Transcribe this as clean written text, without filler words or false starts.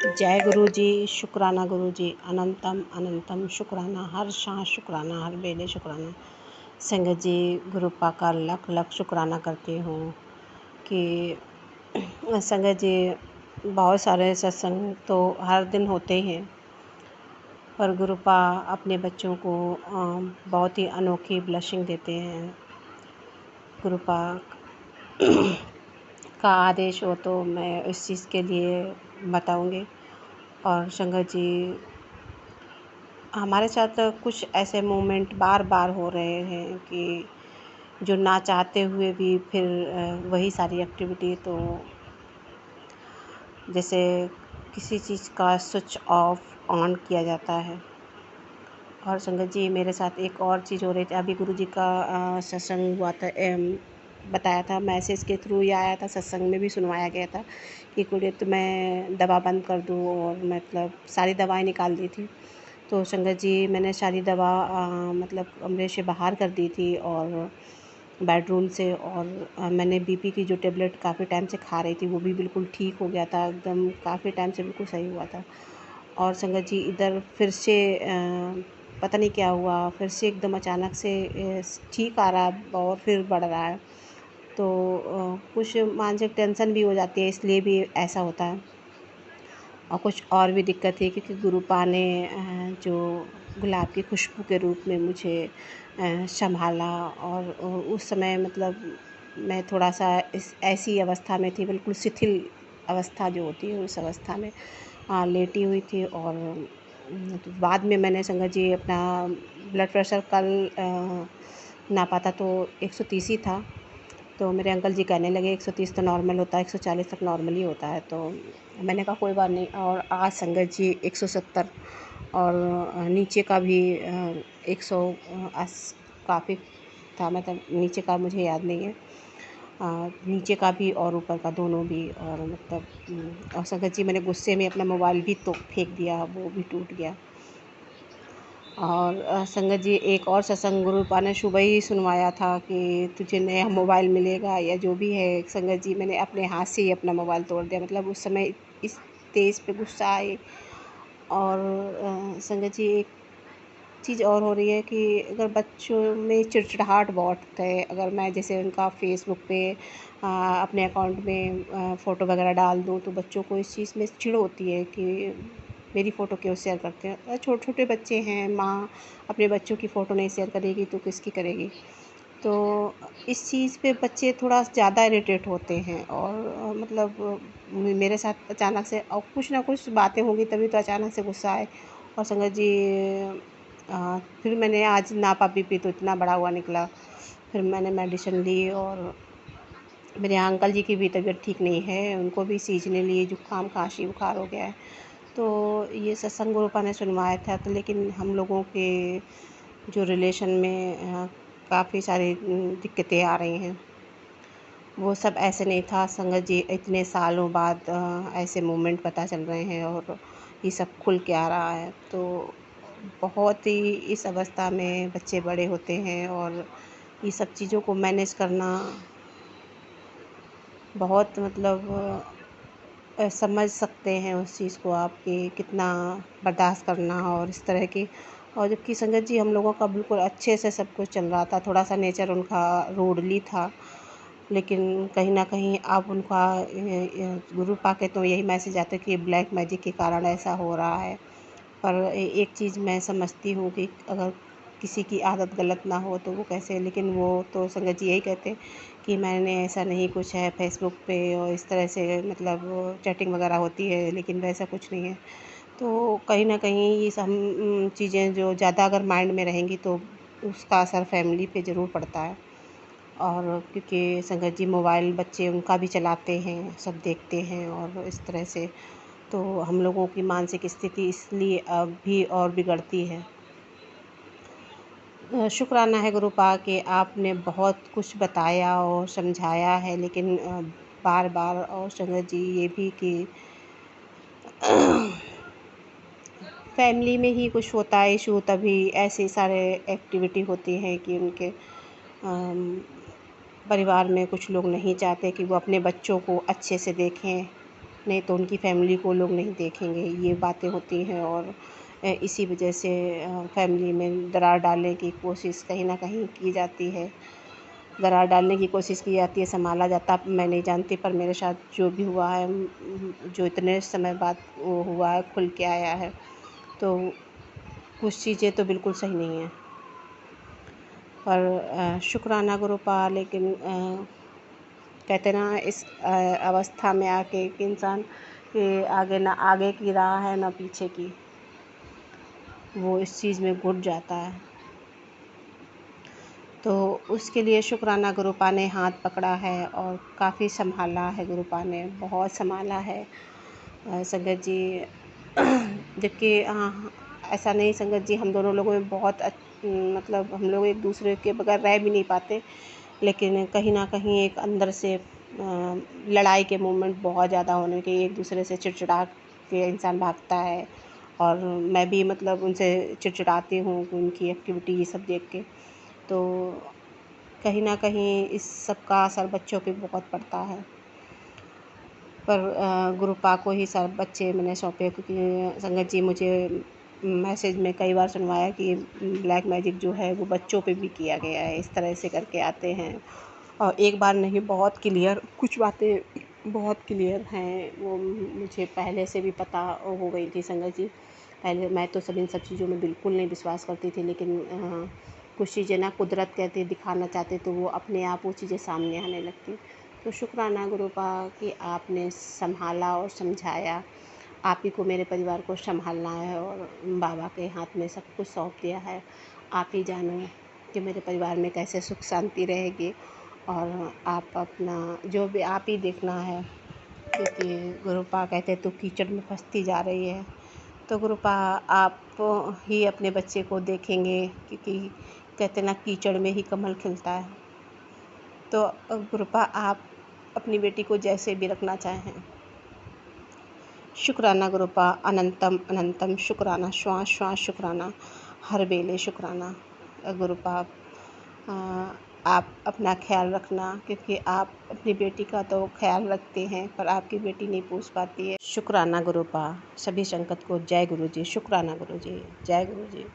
जय गुरु जी। शुक्राना गुरु जी। अनंतम अनंतम शुक्राना, हर सांस शुक्राना, हर बेले शुक्राना। संगत जी, गुरुपा का लख लख शुक्राना करती हूँ कि संगत जी, बहुत सारे सत्संग तो हर दिन होते ही हैं, पर गुरुपा अपने बच्चों को बहुत ही अनोखी ब्लेसिंग देते हैं। गुरुपा का आदेश हो तो मैं इस चीज़ के लिए बताऊंगी। और संगत जी, हमारे साथ कुछ ऐसे मोमेंट बार बार हो रहे हैं कि जो ना चाहते हुए भी फिर वही सारी एक्टिविटी, तो जैसे किसी चीज़ का स्विच ऑफ ऑन किया जाता है। और संगत जी, मेरे साथ एक और चीज़ हो रही थी। अभी गुरु जी का सत्संग हुआ था, बताया था, मैसेज के थ्रू ही आया था, सत्संग में भी सुनवाया गया था कि कुछ मैं दवा बंद कर दूँ, और मतलब सारी दवाएं निकाल दी थी। तो संगत जी, मैंने सारी दवा मतलब कमरे से बाहर कर दी थी और बेडरूम से। और मैंने बीपी की जो टेबलेट काफ़ी टाइम से खा रही थी, वो भी बिल्कुल ठीक हो गया था, एकदम काफ़ी टाइम से बिल्कुल सही हुआ था। और संगत जी, इधर फिर से पता नहीं क्या हुआ, फिर से एकदम अचानक से ठीक आ रहा है और फिर बढ़ रहा है। तो कुछ मानसिक टेंशन भी हो जाती है, इसलिए भी ऐसा होता है। और कुछ और भी दिक्कत है क्योंकि गुरुपा ने जो गुलाब की खुशबू के रूप में मुझे संभाला। और उस समय मतलब मैं थोड़ा-सा इस ऐसी अवस्था में थी, बिल्कुल शिथिल अवस्था जो होती है, उस अवस्था में लेटी हुई थी। और तो बाद में मैंने संगत जी अपना ब्लड प्रेशर कल नापा था, तो 130 ही था। तो मेरे अंकल जी कहने लगे 130 तो नॉर्मल होता है, 140 तक नॉर्मल ही होता है। तो मैंने कहा कोई बात नहीं। और आज संगत जी 170, और नीचे का भी 100 काफ़ी था, मतलब नीचे का मुझे याद नहीं है, नीचे का भी और ऊपर का दोनों भी। और मतलब और संगत जी, मैंने गुस्से में अपना मोबाइल भी तो फेंक दिया, वो भी टूट गया। और संगत जी, एक और सत्संग गुरुपा ने सुबह ही सुनवाया था कि तुझे नया मोबाइल मिलेगा या जो भी है। संगत जी, मैंने अपने हाथ से ही अपना मोबाइल तोड़ दिया, मतलब उस समय इस तेज़ पे गुस्सा आई। और संगत जी, एक चीज़ और हो रही है कि अगर बच्चों में चिड़चिड़ाहट बहुत है, अगर मैं जैसे उनका फ़ेसबुक पे अपने अकाउंट में फ़ोटो वगैरह डाल दूँ, तो बच्चों को इस चीज़ में चिढ़ होती है कि मेरी फ़ोटो क्यों शेयर करते हैं। छोटे-छोटे बच्चे हैं, माँ अपने बच्चों की फ़ोटो नहीं शेयर करेगी तो किसकी करेगी। तो इस चीज़ पे बच्चे थोड़ा ज़्यादा इरिटेट होते हैं। और मतलब मेरे साथ अचानक से और कुछ ना कुछ बातें होंगी तभी तो अचानक से गुस्सा आए। और संगत जी, फिर मैंने आज नापा बीपी तो इतना बढ़ा हुआ निकला। फिर मैंने मेडिसिन ली। और मेरे अंकल जी की भी तबीयत ठीक नहीं है, उनको भी सीजनली लिए जुकाम, खांसी, बुखार हो गया है। तो ये सत्संग गुरुपा ने सुनवाया था, तो लेकिन हम लोगों के जो रिलेशन में काफ़ी सारी दिक्कतें आ रही हैं। वो सब ऐसे नहीं था संगत जी, इतने सालों बाद ऐसे मोमेंट पता चल रहे हैं और ये सब खुल के आ रहा है। तो बहुत ही इस अवस्था में बच्चे बड़े होते हैं, और ये सब चीज़ों को मैनेज करना बहुत मतलब समझ सकते हैं उस चीज़ को आप कि कितना बर्दाश्त करना और इस तरह की। और जबकि संगत जी, हम लोगों का बिल्कुल अच्छे से सब कुछ चल रहा था, थोड़ा-सा नेचर उनका रूडली था, लेकिन कहीं न कहीं अब उनका गुरु पाके तो यही मैसेज आता है कि ब्लैक मैजिक के कारण ऐसा हो रहा है। पर एक चीज़ मैं समझती हूँ कि अगर किसी की आदत गलत ना हो तो वो कैसे, लेकिन वो तो संगत जी यही कहते हैं कि मैंने ऐसा नहीं कुछ है, फ़ेसबुक पे और इस तरह से मतलब चैटिंग वगैरह होती है, लेकिन वैसा कुछ नहीं है। तो कहीं न कहीं ये सब चीज़ें जो ज़्यादा अगर माइंड में रहेंगी तो उसका असर फैमिली पे ज़रूर पड़ता है। और क्योंकि संगत जी, मोबाइल बच्चे उनका भी चलाते हैं, सब देखते हैं और इस तरह से, तो हम लोगों की मानसिक स्थिति इसलिए अब भी और बिगड़ती है। शुक्राना है गुरुपा कि आपने बहुत कुछ बताया और समझाया है, लेकिन बार-बार। और संगत जी, ये भी कि फैमिली में ही कुछ होता है इशू, तभी ऐसे सारे एक्टिविटी होती हैं कि उनके परिवार में कुछ लोग नहीं चाहते कि वो अपने बच्चों को अच्छे से देखें। नहीं तो उनकी फैमिली को लोग नहीं देखेंगे, ये बातें होती हैं। और इसी वजह से फैमिली में दरार डालने की कोशिश कहीं ना कहीं की जाती है, दरार डालने की कोशिश की जाती है, संभाला जाता। मैं नहीं जानती, पर मेरे साथ जो भी हुआ है, जो इतने समय बाद वो हुआ है, खुल के आया है, तो कुछ चीज़ें तो बिल्कुल सही नहीं हैं। पर शुक्राना गुरु पा, लेकिन कहते ना इस अवस्था में आके कि इंसान के आगे ना आगे की राह है ना पीछे की, वो इस चीज़ में घुट जाता है। तो उसके लिए शुक्राना गुरुपा ने हाथ पकड़ा है और काफ़ी संभाला है, गुरुपा ने बहुत संभाला है संगत जी। जबकि ऐसा नहीं संगत जी, हम दोनों लोगों में बहुत मतलब हम लोग एक दूसरे के बगैर रह भी नहीं पाते, लेकिन कहीं ना कहीं एक अंदर से लड़ाई के मोमेंट बहुत ज़्यादा होने के, एक दूसरे से चिड़चिड़ा के इंसान भागता है। और मैं भी मतलब उनसे चिड़चिड़ाती हूँ उनकी एक्टिविटी ये सब देख के। तो कहीं ना कहीं इस सब का असर बच्चों पे बहुत पड़ता है। पर गुरुपा को ही सब बच्चे मैंने सौंपे, क्योंकि संगत जी मुझे मैसेज में कई बार सुनवाया कि ब्लैक मैजिक जो है वो बच्चों पे भी किया गया है, इस तरह से करके आते हैं। और एक बार नहीं, बहुत क्लियर कुछ बातें बहुत क्लियर हैं, वो मुझे पहले से भी पता हो गई थी संगत जी। पहले मैं तो इन सब चीज़ों में बिल्कुल नहीं विश्वास करती थी, लेकिन कुछ चीज़ें ना कुदरत कहते दिखाना चाहते तो वो अपने आप वो चीज़ें सामने आने लगती। तो शुक्राना गुरुपा कि आपने संभाला और समझाया। आप ही को मेरे परिवार को संभालना है और बाबा के हाथ में सब कुछ सौंप दिया है। आप ही जानो कि मेरे परिवार में कैसे सुख शांति रहेगी, और आप अपना जो भी आप ही देखना है। क्योंकि गुरुपा कहते तू कीचड़ में फंसती जा रही है, तो गुरुपा आप ही अपने बच्चे को देखेंगे, क्योंकि कहते ना कीचड़ में ही कमल खिलता है। तो गुरुपा आप अपनी बेटी को जैसे भी रखना चाहें। शुक्राना गुरुपा, अनंतम अनंतम शुक्राना, श्वास श्वास शुक्राना, हर बेले शुक्राना। गुरुपा आप अपना ख्याल रखना, क्योंकि आप अपनी बेटी का तो ख्याल रखते हैं पर आपकी बेटी नहीं पूछ पाती है। शुक्राना गुरुपा। सभी संगत को जय गुरु जी। शुक्राना गुरु जी। जय गुरु जी।